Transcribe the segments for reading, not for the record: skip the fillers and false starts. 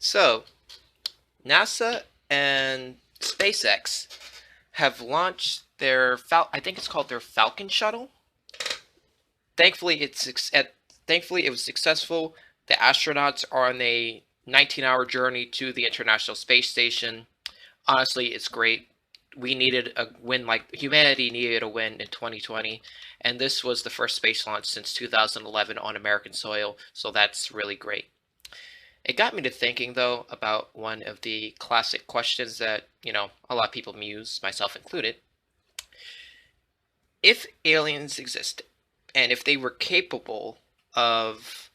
So, NASA and SpaceX have launched their I think it's called their Falcon shuttle. Thankfully, thankfully it was successful. The astronauts are on a 19-hour journey to the International Space Station. Honestly, it's great. We needed a win, like humanity needed a win in 2020, and this was the first space launch since 2011 on American soil, so that's really great. It got me to thinking, though, about one of the classic questions that, a lot of people muse, myself included. If aliens exist, and if they were capable of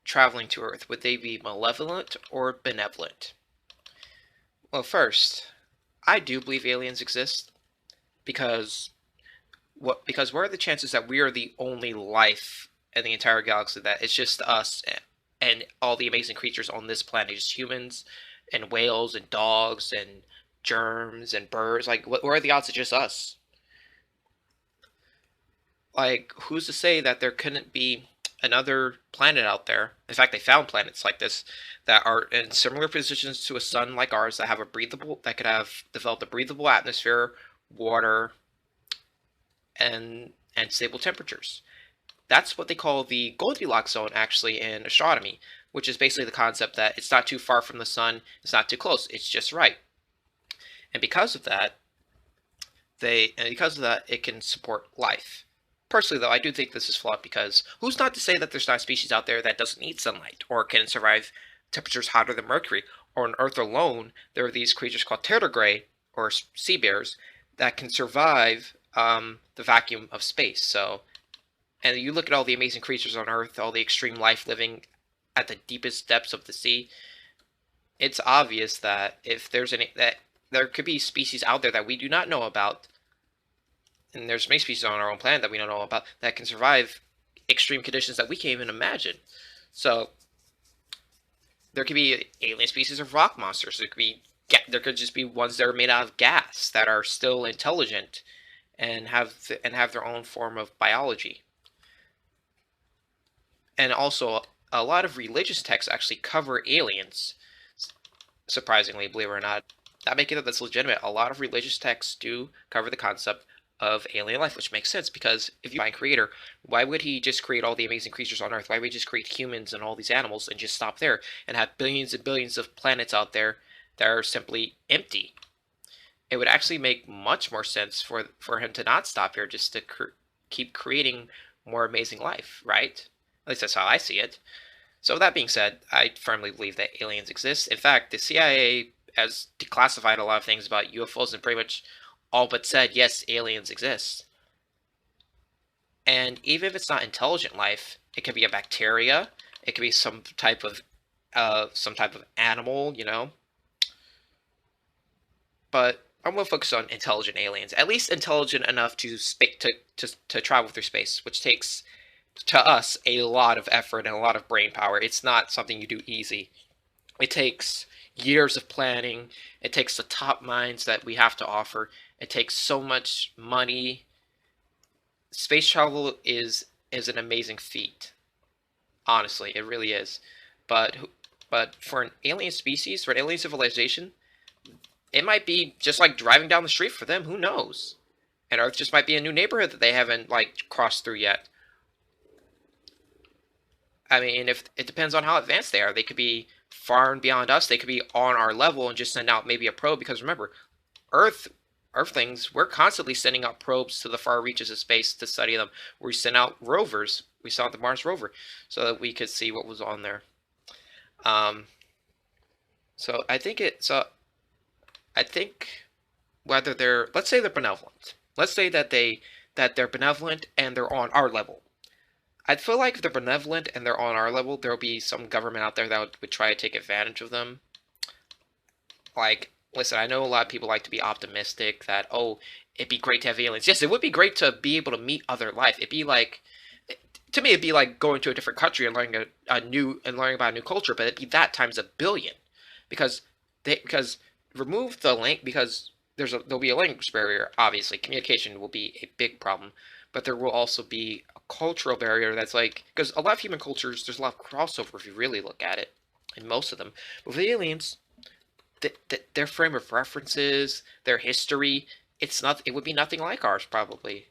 traveling to Earth, would they be malevolent or benevolent? Well, first, I do believe aliens exist because what are the chances that we are the only life in the entire galaxy, that it's just us and all the amazing creatures on this planet, just humans and whales and dogs and germs and birds? Like, what are the odds of just us? Like, who's to say that there couldn't be another planet out there? In fact, they found planets like this that are in similar positions to a sun like ours, that have that could have developed a breathable atmosphere, water, and stable temperatures. That's what they call the Goldilocks zone, actually, in astronomy, which is basically the concept that it's not too far from the sun, it's not too close, it's just right. And because of that, it can support life. Personally, though, I do think this is flawed, because who's not to say that there's not a species out there that doesn't need sunlight or can survive temperatures hotter than Mercury? Or on Earth alone, there are these creatures called tardigrade, or sea bears, that can survive the vacuum of space. So, and you look at all the amazing creatures on Earth, all the extreme life living at the deepest depths of the sea. It's obvious that if there's any that there could be species out there that we do not know about, and there's many species on our own planet that we don't know about, that can survive extreme conditions that we can't even imagine. So there could be alien species of rock monsters. There could just be ones that are made out of gas that are still intelligent and have their own form of biology. And also, a lot of religious texts actually cover aliens. Surprisingly, believe it or not, that making it that's legitimate. A lot of religious texts do cover the concept of alien life, which makes sense, because if you find creator, why would he just create all the amazing creatures on Earth? Why would he just create humans and all these animals and just stop there and have billions and billions of planets out there that are simply empty? It would actually make much more sense for him to not stop here, just to keep creating more amazing life, right? At least that's how I see it. So with that being said, I firmly believe that aliens exist. In fact, the CIA has declassified a lot of things about UFOs and pretty much all but said, yes, aliens exist. And even if it's not intelligent life, it could be a bacteria, it could be some type of animal, But I'm gonna focus on intelligent aliens, at least intelligent enough to travel through space, which takes, to us, a lot of effort and a lot of brain power. It's not something you do easy. It takes years of planning. It takes the top minds that we have to offer. It takes so much money. Space travel is an amazing feat. Honestly, it really is. But for an alien species, for an alien civilization, it might be just like driving down the street for them. Who knows? And Earth just might be a new neighborhood that they haven't crossed through yet. I mean, if it depends on how advanced they are. They could be far and beyond us. They could be on our level and just send out maybe a probe. Because remember, Earth, Earthlings, we're constantly sending out probes to the far reaches of space to study them. We sent out rovers. We sent out the Mars rover so that we could see what was on there. Um, so I think it. So I think whether let's say they're benevolent. Let's say that they're benevolent and they're on our level. I feel like if they're benevolent and they're on our level, there'll be some government out there that would try to take advantage of them. Like, listen, I know a lot of people like to be optimistic that, oh, it'd be great to have aliens. Yes, it would be great to be able to meet other life. To me, it'd be like going to a different country and learning learning about a new culture, but it'd be that times a billion, because remove the link, because there'll be a language barrier. Obviously, communication will be a big problem, but there will also be a cultural barrier that's like, because a lot of human cultures, there's a lot of crossover if you really look at it. in most of them. But with the aliens, their frame of references, their history, it would be nothing like ours probably.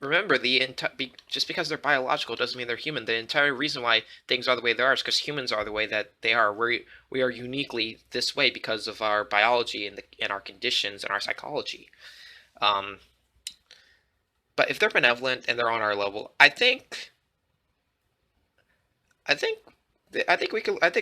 Remember, just because they're biological doesn't mean they're human. The entire reason why things are the way they are is because humans are the way that they are. We are uniquely this way because of our biology and our conditions and our psychology. Um, but if they're benevolent and they're on our level, I think I think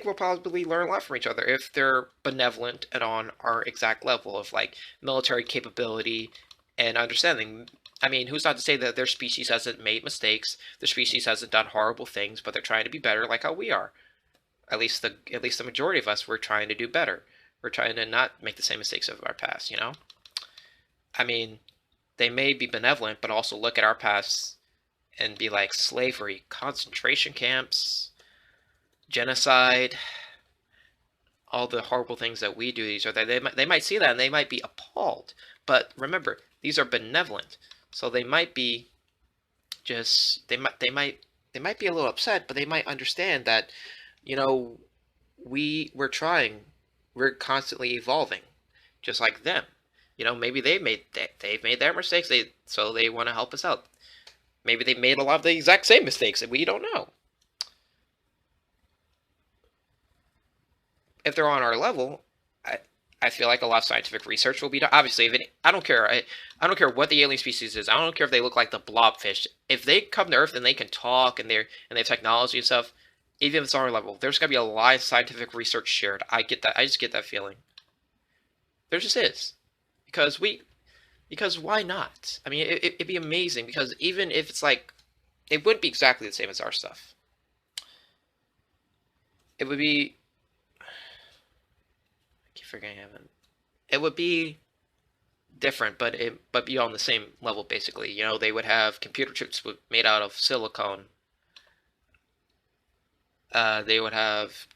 we'll probably learn a lot from each other if they're benevolent and on our exact level of like military capability and understanding. I mean, who's not to say that their species hasn't made mistakes, their species hasn't done horrible things, but they're trying to be better like how we are. At least the majority of us, we're trying to do better. We're trying to not make the same mistakes of our past, you know? I mean, they may be benevolent, but also look at our past and be like slavery, concentration camps, genocide, all the horrible things that we do. These are they might see that and they might be appalled. But remember, these are benevolent, so they might be just they might be a little upset, but they might understand that you know we're trying, we're constantly evolving, just like them. You know, maybe they've made their mistakes, so they want to help us out. Maybe they made a lot of the exact same mistakes and we don't know. If they're on our level, I I feel like a lot of scientific research will be done. Obviously, I don't care. I don't care what the alien species is. I don't care if they look like the blobfish. If they come to Earth and they can talk and they have technology and stuff, even if it's on our level, there's gonna be a lot of scientific research shared. I get that. I just get that feeling. There just is because because why not? I mean, it'd be amazing because even if it's like it wouldn't be exactly the same as our stuff. It would be. I keep forgetting. It would be different, but be on the same level basically. You know, they would have computer chips made out of silicone. They would have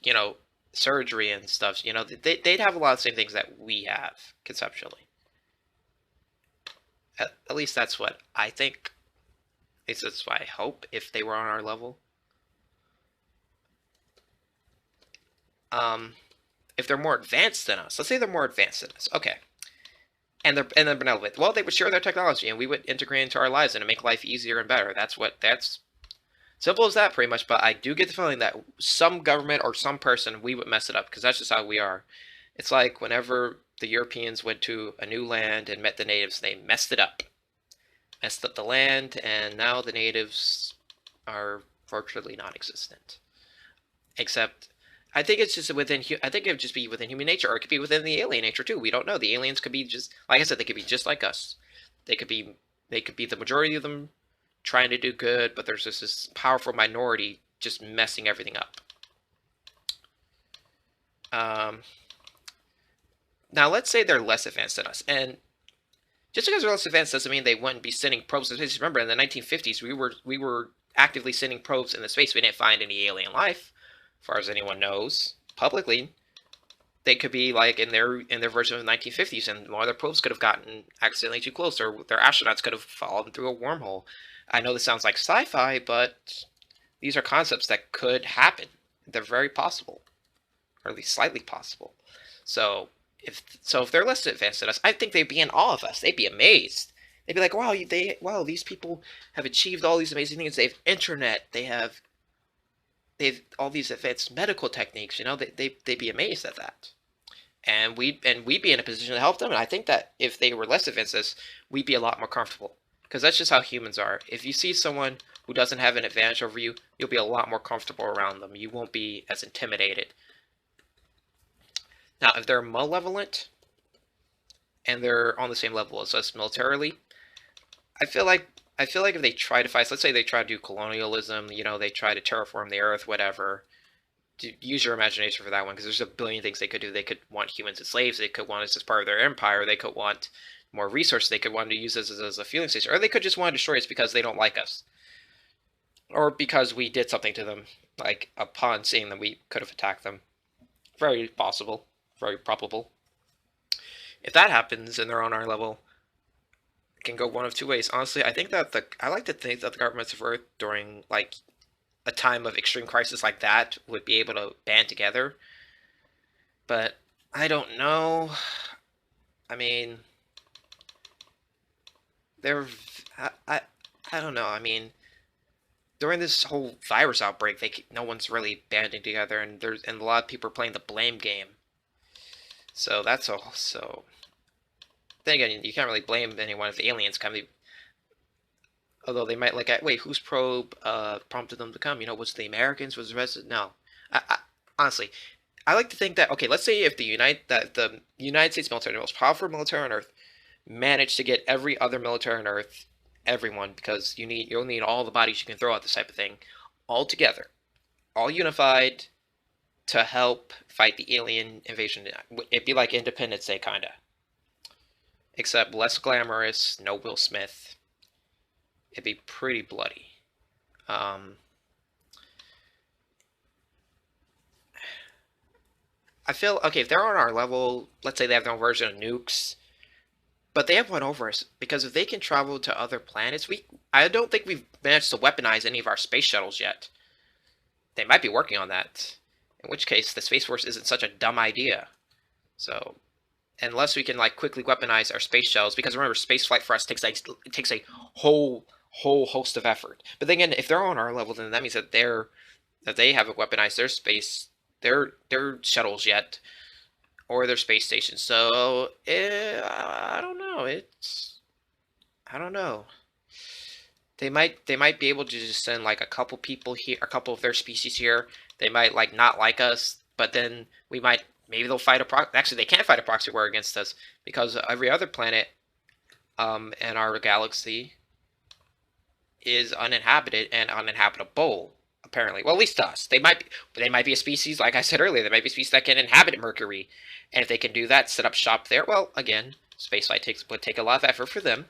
you know surgery and stuff. You know, they'd have a lot of the same things that we have conceptually. At least that's what I think. At least that's what I hope if they were on our level. Um, if they're more advanced than us, let's say they're more advanced than us. Okay, and they're benevolent. Well, they would share their technology, and we would integrate into our lives and make life easier and better. That's simple as that, pretty much. But I do get the feeling that some government or some person we would mess it up because that's just how we are. It's like whenever the Europeans went to a new land and met the natives, they messed up the land, and now the natives are virtually non-existent. Except I think it's just within. I think it would just be within human nature, or it could be within the alien nature too. We don't know. The aliens could be just like I said. They could be just like us. They could be. They could be the majority of them trying to do good, but there's just this powerful minority just messing everything up. Um, Now let's say they're less advanced than us, and just because they're less advanced doesn't mean they wouldn't be sending probes into space. Remember, in the 1950s, we were actively sending probes into space. We didn't find any alien life, as far as anyone knows, publicly. They could be like in their version of the 1950s, and one of their probes could have gotten accidentally too close, or their astronauts could have fallen through a wormhole. I know this sounds like sci-fi, but these are concepts that could happen. They're very possible, or at least slightly possible. So if they're less advanced than us, I think they'd be in awe of us. They'd be amazed. They'd be like, wow, these people have achieved all these amazing things. They have internet. They've all these advanced medical techniques. You know, they'd be amazed at that. And we'd be in a position to help them. And I think that if they were less advanced, as we'd be a lot more comfortable because that's just how humans are. If you see someone who doesn't have an advantage over you, you'll be a lot more comfortable around them. You won't be as intimidated. Now, if they're malevolent and they're on the same level as us militarily, I feel like if they try to fight, let's say they try to do colonialism, you know, they try to terraform the earth, whatever. Use your imagination for that one, because there's a billion things they could do. They could want humans as slaves. They could want us as part of their empire. They could want more resources. They could want to use us as a fueling station, or they could just want to destroy us because they don't like us, or because we did something to them. Like upon seeing them, we could have attacked them. Very possible. Very probable. If that happens and they're on our level, it can go one of two ways. Honestly, I think that I like to think that the governments of Earth during like a time of extreme crisis like that would be able to band together. But I don't know. I mean, they're I don't know. I mean, during this whole virus outbreak, no one's really banding together, and a lot of people are playing the blame game. So that's all. So then again, you can't really blame anyone if the aliens come. Although they might look at, wait, whose probe prompted them to come? Was it the Americans? Was the rest of, no. Honestly, I like to think that, okay, let's say if the United States military, the most powerful military on Earth, managed to get every other military on Earth, everyone, because you'll need all the bodies you can throw at this type of thing, all together, all unified to help fight the alien invasion. It'd be like Independence Day, kinda. Except less glamorous, no Will Smith. It'd be pretty bloody. I feel, okay, if they're on our level, let's say they have their own version of nukes, but they have one over us, because if they can travel to other planets, I don't think we've managed to weaponize any of our space shuttles yet. They might be working on that, in which case the Space Force isn't such a dumb idea. So, unless we can like quickly weaponize our space shuttles, because remember, space flight for us takes a whole host of effort. But then again, if they're on our level, then that means that they haven't weaponized their shuttles yet, or their space stations. So I don't know. I don't know. They might be able to just send like a couple people here, a couple of their species here. They might like not like us, but then maybe they'll fight actually they can't fight a proxy war against us, because every other planet in our galaxy is uninhabited and uninhabitable, apparently. Well, at least to us. They might be a species, like I said earlier, they might be a species that can inhabit Mercury. And if they can do that, set up shop there, well, again, spaceflight would take a lot of effort for them.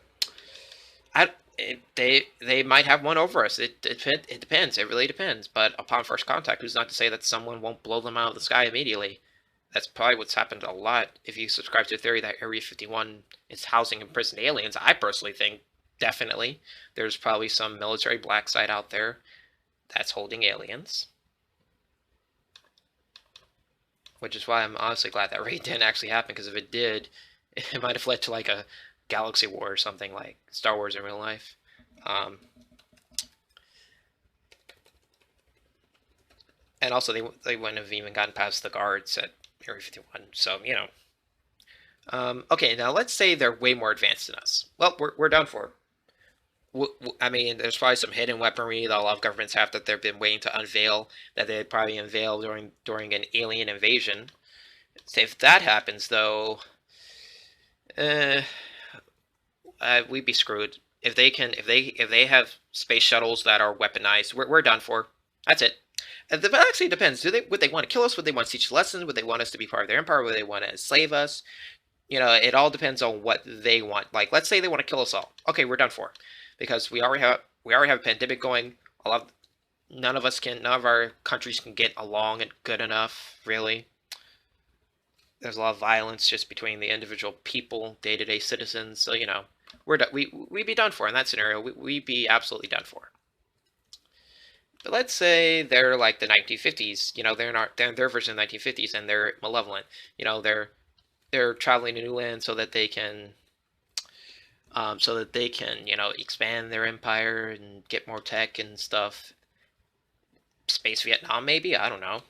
They might have one over us. It depends. It really depends. But upon first contact, who's not to say that someone won't blow them out of the sky immediately? That's probably what's happened a lot. If you subscribe to the theory that Area 51 is housing imprisoned aliens, I personally think definitely there's probably some military black site out there that's holding aliens. Which is why I'm honestly glad that raid didn't actually happen, because if it did, it might have led to like a galaxy war or something like Star Wars in real life. And also, they wouldn't have even gotten past the guards at Area 51. So, okay, now let's say they're way more advanced than us. Well, we're done for. I mean, there's probably some hidden weaponry that a lot of governments have that they've been waiting to unveil, that they'd probably unveil during an alien invasion. So if that happens, though, we'd be screwed. If they have space shuttles that are weaponized, we're done for. That's it. But actually, it depends. Would they want to kill us? Would they want to teach lessons? Would they want us to be part of their empire? Would they want to enslave us? It all depends on what they want. Like, let's say they want to kill us all. Okay, we're done for, because we already have a pandemic going. None of our countries can get along good enough, really. There's a lot of violence just between the individual people, day-to-day citizens. So we'd be done for in that scenario. We'd be absolutely done for. But let's say they're like the 1950s. They're their version of the 1950s, and they're malevolent. They're traveling to new land so that they can expand their empire and get more tech and stuff. Space Vietnam, maybe? I don't know.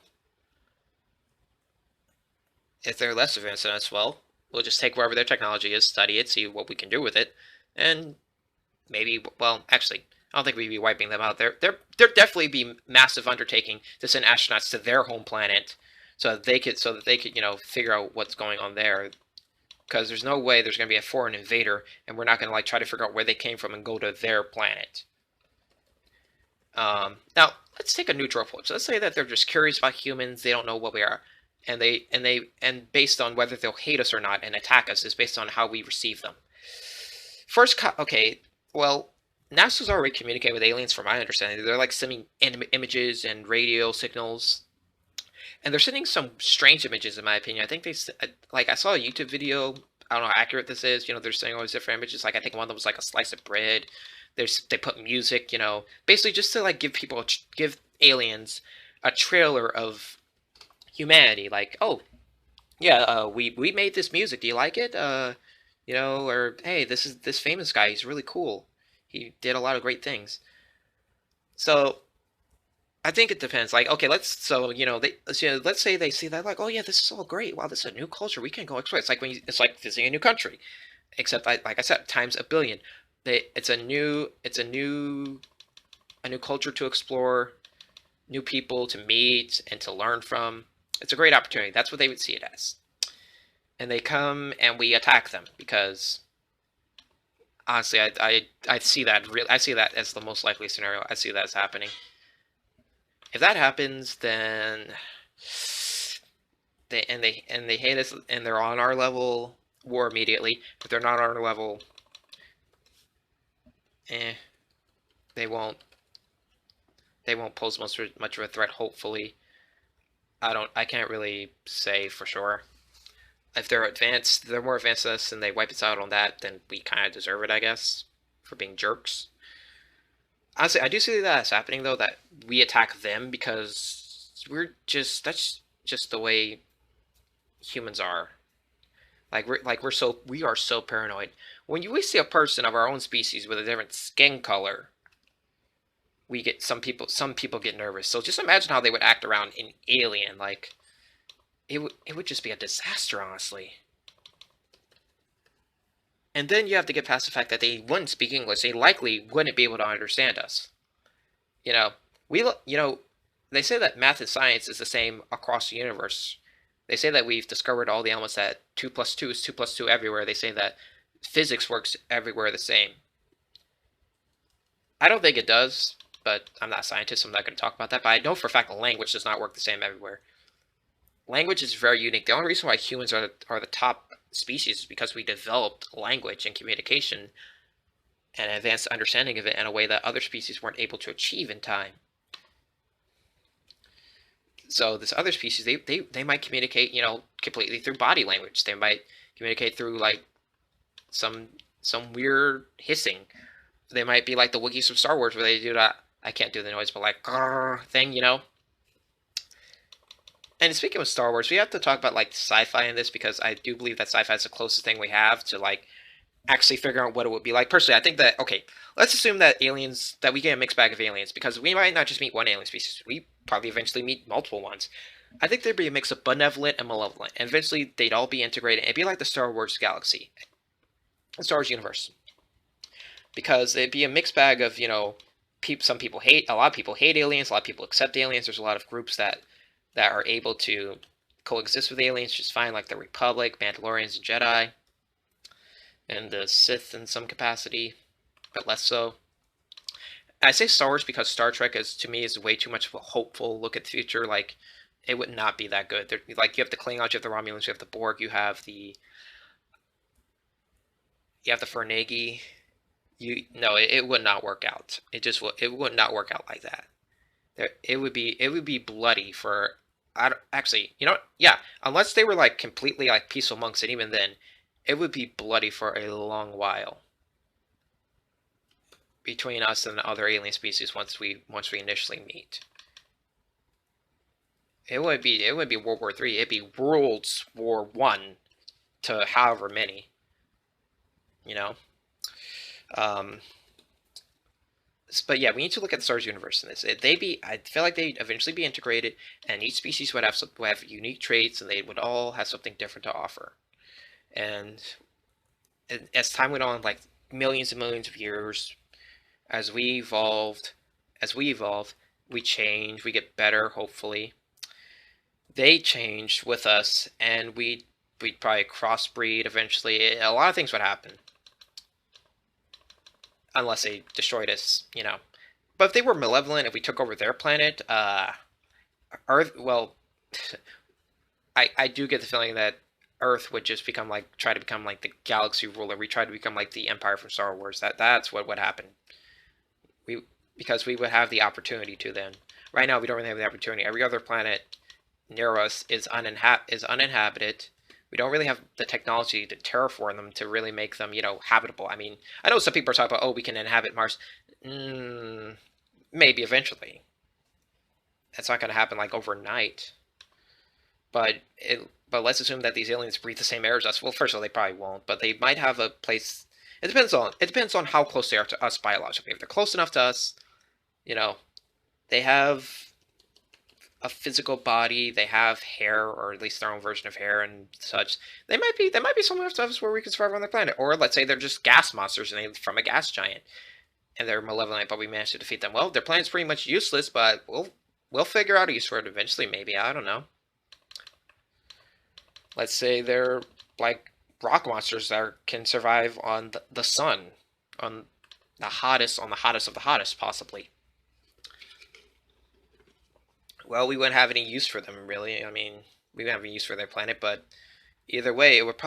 If they're less advanced than us, well, we'll just take wherever their technology is, study it, see what we can do with it, and maybe, well, actually, I don't think we'd be wiping them out. There'd definitely be massive undertaking to send astronauts to their home planet so that they could figure out what's going on there. Because there's no way there's going to be a foreign invader, and we're not going to try to figure out where they came from and go to their planet. Now, let's take a neutral approach. Let's say that they're just curious about humans. They don't know what we are, and based on whether they'll hate us or not and attack us is based on how we receive them. Okay, well, NASA's already communicating with aliens, from my understanding. They're like sending images and radio signals. And they're sending some strange images, in my opinion. I think I saw a YouTube video. I don't know how accurate this is. They're sending all these different images. Like, I think one of them was like a slice of bread. They put music, basically just to like give aliens a trailer of humanity. Like, oh yeah, we made this music. Do you like it? Or hey, this famous guy. He's really cool. He did a lot of great things. So I think it depends. Like, okay, let's say they see that like, oh yeah, this is all great. Wow, this is a new culture. We can go explore. It's like it's like visiting a new country, except like I said, times a billion. It's a new culture to explore, new people to meet and to learn from. It's a great opportunity. That's what they would see it as. And they come and we attack them because honestly, I see that I see that as the most likely scenario. I see that as happening. If that happens, then they hate us and they're on our level, war immediately. If they're not on our level, they won't pose much of a threat. Hopefully, I can't really say for sure. If they're more advanced than us, and they wipe us out on that, then we kind of deserve it, I guess, for being jerks. Honestly, I do see that as happening though. That we attack them because that's just the way humans are. We are so paranoid. When we see a person of our own species with a different skin color, some people get nervous. So just imagine how they would act around an alien. Like it would just be a disaster, honestly. And then you have to get past the fact that they wouldn't speak English. They likely wouldn't be able to understand us. You know, they say that math and science is the same across the universe. They say that we've discovered all the elements that 2 plus 2 is 2 plus 2 everywhere. They say that physics works everywhere the same. I don't think it does, but I'm not a scientist, so I'm not going to talk about that. But I know for a fact language does not work the same everywhere. Language is very unique. The only reason why humans are the top species is because we developed language and communication and advanced understanding of it in a way that other species weren't able to achieve in time. So this other species, they might communicate, completely through body language. They might communicate through like some weird hissing. They might be like the Wookiees from Star Wars, where they do that. I can't do the noise, but like thing, And speaking of Star Wars, we have to talk about like sci-fi in this because I do believe that sci-fi is the closest thing we have to like actually figure out what it would be like. Personally, I think that let's assume that we get a mixed bag of aliens because we might not just meet one alien species. We probably eventually meet multiple ones. I think there'd be a mix of benevolent and malevolent, and eventually they'd all be integrated. It'd be like the Star Wars galaxy, the Star Wars universe, because it'd be a mixed bag of a lot of people hate aliens, a lot of people accept aliens. There's a lot of groups that are able to coexist with aliens just fine, like the Republic, Mandalorians, and Jedi, and the Sith in some capacity, but less so. I say Star Wars because Star Trek to me is way too much of a hopeful look at the future. Like, it would not be that good. Like, you have the Klingons, you have the Romulans, you have the Borg, you have the Ferngully. It would not work out. It would not work out like that. It would be bloody for. Yeah, unless they were like completely like peaceful monks, and even then, it would be bloody for a long while between us and the other alien species once we initially meet. It would be World War III. It'd be World War I to however many. But yeah, we need to look at the Star Wars universe in this. I feel like they'd eventually be integrated, and each species would have unique traits, and they would all have something different to offer. And as time went on, like millions and millions of years, as we evolve, we change, we get better, hopefully. They changed with us, and we'd probably crossbreed eventually. A lot of things would happen. Unless they destroyed us, But if they were malevolent, if we took over their planet, Earth, well, I do get the feeling that Earth would just try to become like the galaxy ruler. We try to become like the Empire from Star Wars. That's what would happen. Because we would have the opportunity to then. Right now, we don't really have the opportunity. Every other planet near us is uninhabited. we don't really have the technology to terraform them to really make them, habitable. I mean, I know some people are talking about, oh, we can inhabit Mars. Maybe eventually. That's not going to happen like overnight. But let's assume that these aliens breathe the same air as us. Well, first of all, they probably won't, but they might have a place. It depends on how close they are to us biologically. If they're close enough to us, they have a physical body, they have hair, or at least their own version of hair and such. They might be somewhere to us where we can survive on the planet. Or let's say they're just gas monsters and they're from a gas giant and they're malevolent, but we managed to defeat them. Well, their planet's pretty much useless, but we'll figure out a use for it eventually. Maybe, I don't know. Let's say they're like rock monsters that can survive on the sun, on the hottest of the hottest, possibly. Well, we wouldn't have any use for them, really. I mean, we wouldn't have any use for their planet, but either way, it would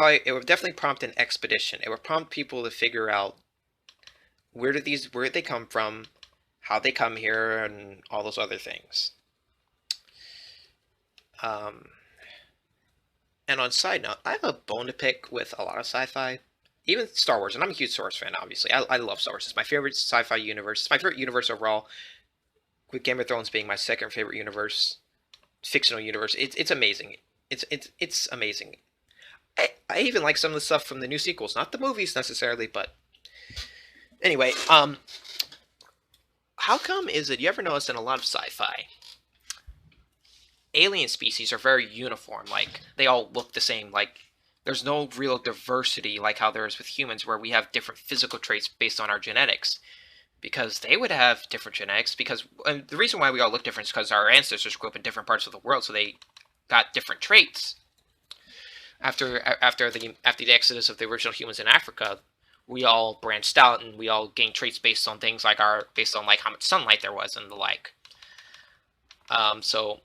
definitely prompt an expedition. It would prompt people to figure out where did they come from, how they come here, and all those other things. And on side note, I have a bone to pick with a lot of sci-fi, even Star Wars, and I'm a huge Star Wars fan, obviously. I love Star Wars. It's my favorite sci-fi universe. It's my favorite universe overall, with Game of Thrones being my second favorite universe, fictional universe. It's amazing. It's amazing. I even like some of the stuff from the new sequels, not the movies necessarily, but anyway, how come is it you ever notice in a lot of sci-fi, alien species are very uniform, like they all look the same, like there's no real diversity like how there is with humans where we have different physical traits based on our genetics, because they would have different genetics, because the reason why we all look different is because our ancestors grew up in different parts of the world, so they got different traits. After the exodus of the original humans in Africa, we all branched out and we all gained traits based on things like how much sunlight there was and the like. So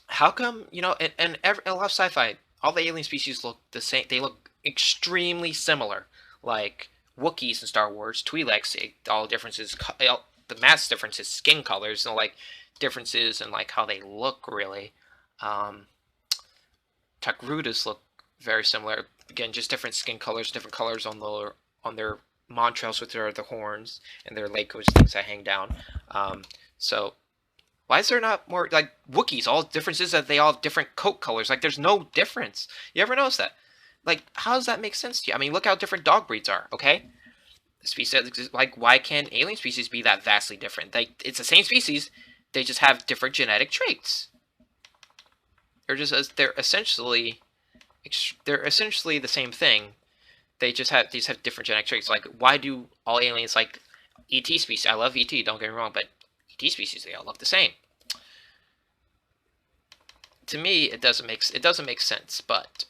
how come, a lot of sci-fi, all the alien species look the same? They look extremely similar. Like Wookiees in Star Wars, Twi'leks, all differences, the mass difference is skin colors, differences in like how they look, really. Takrudas look very similar. Again, just different skin colors, different colors on their montrals, which are the horns, and their leg coats, things that hang down. So why is there not more, like, Wookiees, all differences that they all have different coat colors? Like, there's no difference. You ever notice that? Like, how does that make sense to you? I mean, look how different dog breeds are, okay? The species, like, why can't alien species be that vastly different? Like, it's the same species, they just have different genetic traits. They're essentially the same thing. They just have different genetic traits. Like, why do all aliens, like ET species? I love ET, don't get me wrong, but ET species, they all look the same. To me, it doesn't make sense. But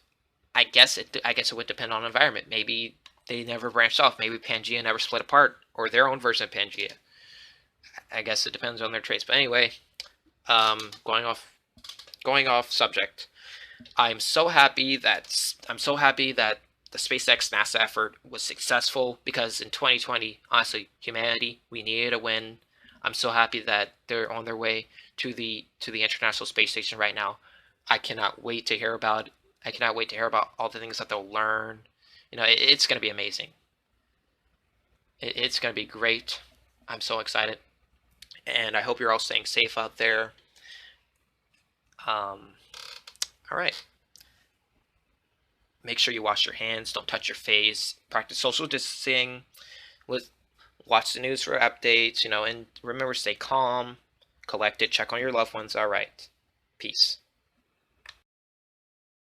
I guess it would depend on environment. Maybe they never branched off. Maybe Pangea never split apart, or their own version of Pangea. I guess it depends on their traits. But anyway, going off subject. I'm so happy that the SpaceX NASA effort was successful, because in 2020, honestly, humanity, we needed a win. I'm so happy that they're on their way to the International Space Station right now. I cannot wait to hear about all the things that they'll learn. It's going to be amazing. It's going to be great. I'm so excited, and I hope you're all staying safe out there. All right. Make sure you wash your hands. Don't touch your face. Practice social distancing. Watch the news for updates, and remember, stay calm, collected, check on your loved ones. All right. Peace.